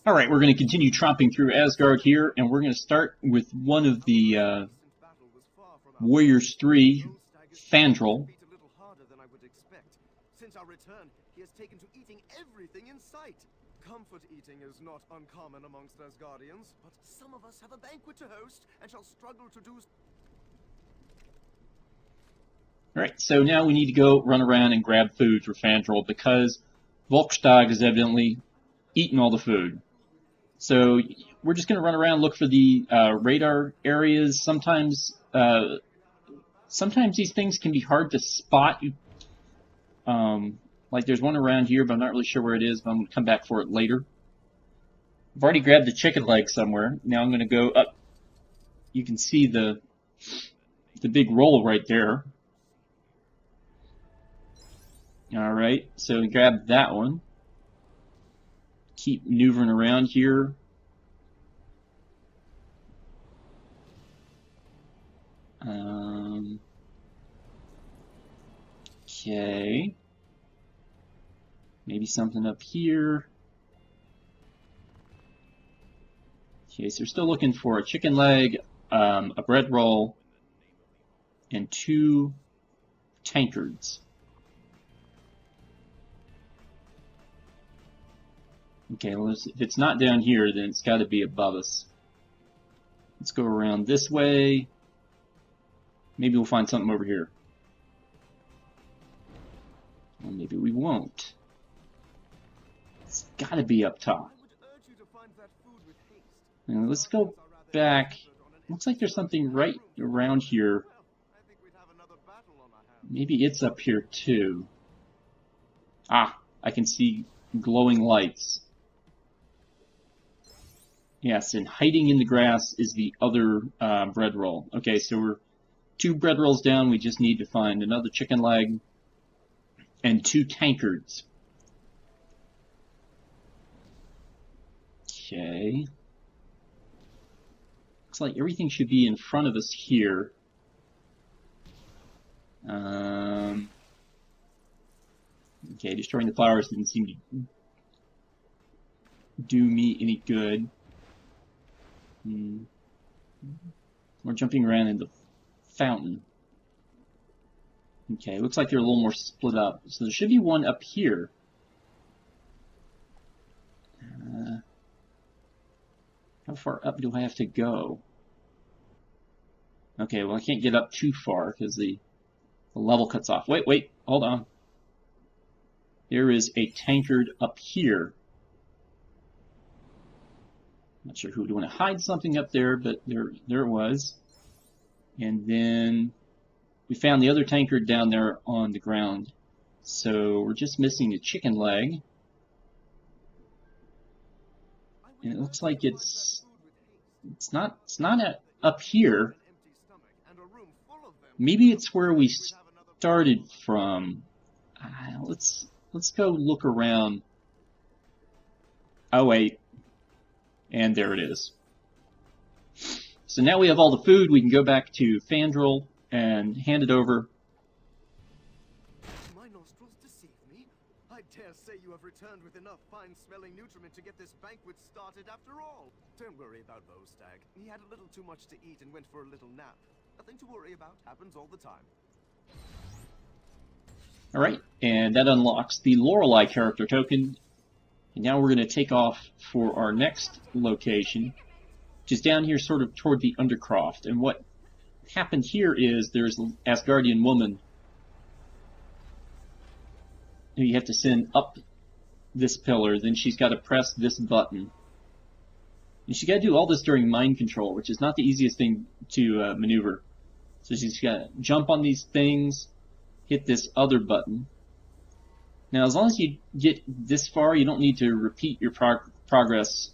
Alright, we're going to continue tromping through Asgard here, and we're going to start with one of the Warriors 3, Fandral. Since our return, he has taken to eating everything in sight. Comfort eating is not uncommon amongst Asgardians, but some of us have a banquet to host and shall struggle to do. Alright, so now we need to go run around and grab food for Fandral because Volkstag has evidently eaten all the food. So we're just going to run around, look for the radar areas. Sometimes these things can be hard to spot. Like there's one around here, but I'm not really sure where it is, but I'm going to come back for it later. I've already grabbed the chicken leg somewhere. Now I'm going to go up. You can see the big roll right there. Alright, so we grab that one. Keep maneuvering around here. Okay. Maybe something up here. Okay, so we're still looking for a chicken leg, a bread roll, and 2 tankards. Okay, well, if it's not down here, then it's got to be above us. Let's go around this way. Maybe we'll find something over here. Or maybe we won't. It's got to be up top. Now, let's go back. Looks like there's something right around here. Maybe it's up here too. Ah, I can see glowing lights. Yes, and hiding in the grass is the other bread roll. Okay, so we're 2 bread rolls down. We just need to find another chicken leg and 2 tankards. Okay. Looks like everything should be in front of us here. Okay, destroying the flowers didn't seem to do me any good. We're jumping around in the fountain. Okay, looks like they're a little more split up. So there should be one up here. How far up do I have to go? Okay, well I can't get up too far because the level cuts off. Wait, hold on. There is a tankard up here. Not sure who would want to hide something up there, but there it was. And then we found the other tankard down there on the ground. So we're just missing a chicken leg. And it looks like it's not up here. Maybe it's where we started from. Let's go look around. Oh wait. And there it is. So now we have all the food. We can go back to Fandral and hand it over. My nostrils deceive me. I dare say you have returned with enough fine-smelling nutriment to get this banquet started after all. Don't worry about Volkstag. He had a little too much to eat and went for a little nap. Nothing to worry about. Happens all the time. Alright, and that unlocks the Lorelei character token. And now we're going to take off for our next location, which is down here sort of toward the Undercroft. And what happened here is there's an Asgardian woman who you have to send up this pillar. Then she's got to press this button. And she's got to do all this during mind control, which is not the easiest thing to maneuver. So she's got to jump on these things, hit this other button. Now, as long as you get this far, you don't need to repeat your progress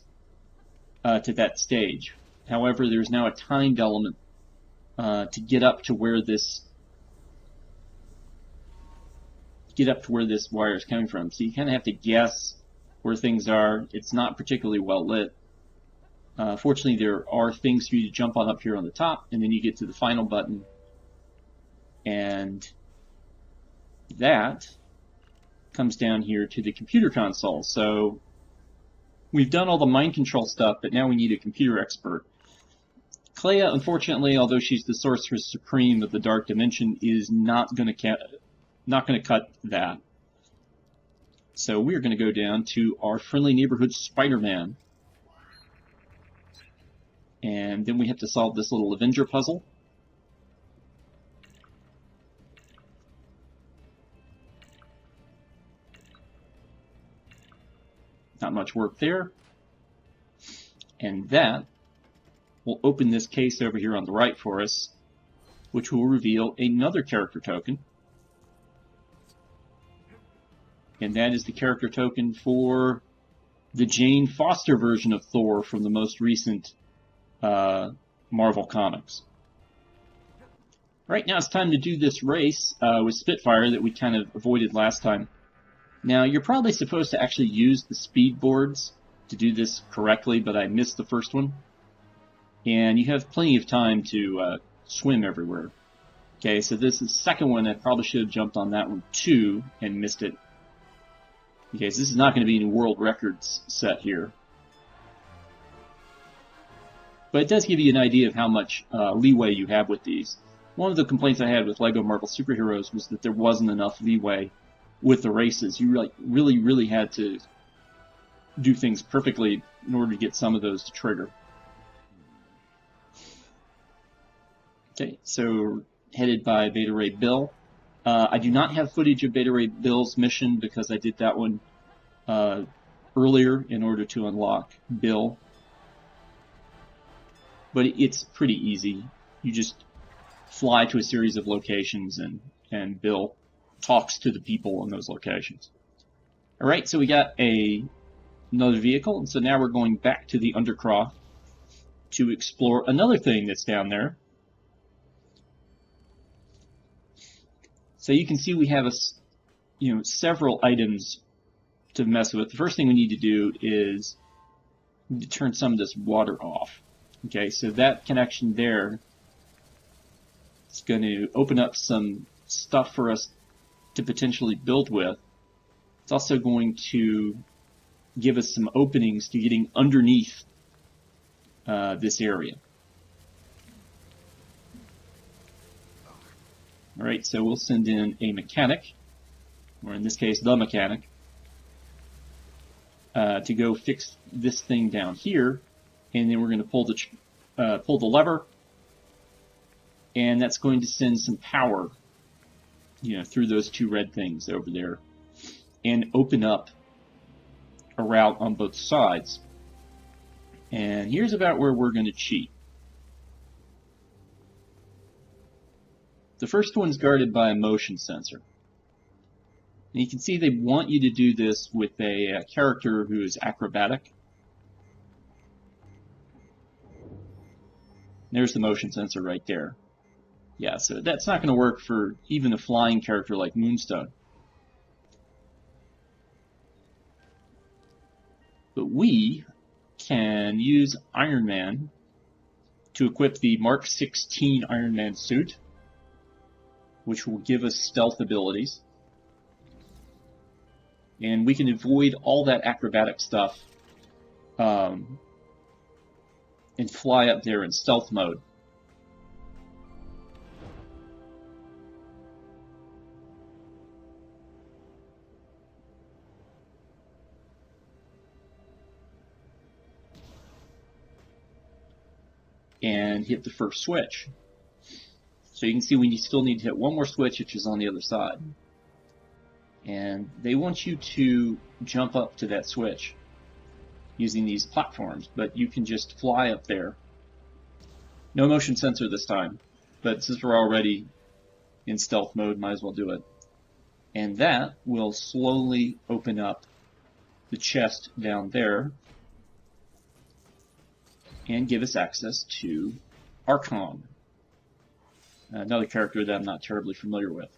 to that stage. However, there's now a timed element to get up to where this wire is coming from. So you kind of have to guess where things are. It's not particularly well lit. Fortunately, there are things for you to jump on up here on the top, and then you get to the final button, and that comes down here to the computer console. So we've done all the mind control stuff, but now we need a computer expert. Clea, unfortunately, although she's the Sorceress Supreme of the Dark Dimension, is not going to cut that. So we're going to go down to our friendly neighborhood Spider-Man. And then we have to solve this little Avenger puzzle. Not much work there. And that will open this case over here on the right for us, which will reveal another character token. And that is the character token for the Jane Foster version of Thor from the most recent Marvel Comics. Right now it's time to do this race with Spitfire that we kind of avoided last time. Now, you're probably supposed to actually use the speed boards to do this correctly, but I missed the first one. And you have plenty of time to swim everywhere. Okay, so this is the second one. I probably should have jumped on that one too and missed it. Okay, so this is not going to be any world records set here. But it does give you an idea of how much leeway you have with these. One of the complaints I had with LEGO Marvel Superheroes was that there wasn't enough leeway with the races. You really had to do things perfectly in order to get some of those to trigger. Okay, so headed by Beta Ray Bill. I do not have footage of Beta Ray Bill's mission because I did that one earlier in order to unlock Bill. But it's pretty easy. You just fly to a series of locations and Bill talks to the people in those locations. Alright, so we got another vehicle, and so now we're going back to the Undercroft to explore another thing that's down there. So you can see we have several items to mess with. The first thing we need to do is we need to turn some of this water off. Okay, so that connection there is going to open up some stuff for us to potentially build with. It's also going to give us some openings to getting underneath this area. Alright, so we'll send in a mechanic, or in this case, the mechanic, to go fix this thing down here, and then we're going to pull the lever, and that's going to send some power, through those two red things over there, and open up a route on both sides. And here's about where we're going to cheat. The first one's guarded by a motion sensor. And you can see they want you to do this with a character who is acrobatic. There's the motion sensor right there. Yeah, so that's not going to work for even a flying character like Moonstone. But we can use Iron Man to equip the Mark 16 Iron Man suit, which will give us stealth abilities. And we can avoid all that acrobatic stuff and fly up there in stealth mode. And hit the first switch. So you can see we still need to hit one more switch, which is on the other side. And they want you to jump up to that switch using these platforms, but you can just fly up there. No motion sensor this time, but since we're already in stealth mode, might as well do it. And that will slowly open up the chest down there and give us access to Archon, another character that I'm not terribly familiar with.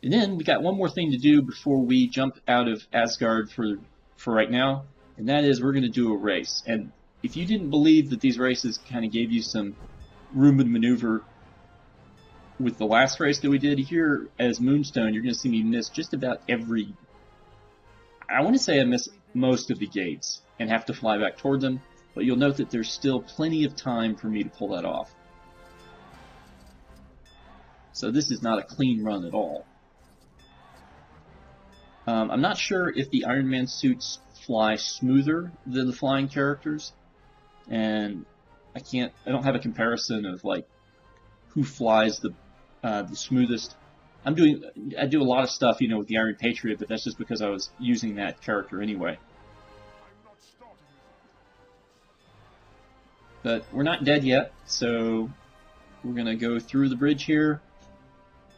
And then we got one more thing to do before we jump out of Asgard for right now, and that is we're going to do a race. And if you didn't believe that these races kind of gave you some room to maneuver with the last race that we did here as Moonstone, you're going to see me miss just about every... I want to say I miss most of the gates and have to fly back toward them, but you'll note that there's still plenty of time for me to pull that off. So this is not a clean run at all. I'm not sure if the Iron Man suits fly smoother than the flying characters, and I don't have a comparison of like who flies the smoothest. I do a lot of stuff, with the Iron Patriot, but that's just because I was using that character anyway. But we're not dead yet, so we're gonna go through the bridge here,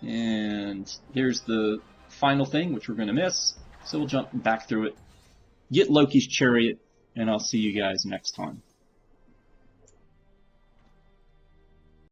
and there's the final thing, which we're gonna miss. So we'll jump back through it, get Loki's chariot, and I'll see you guys next time.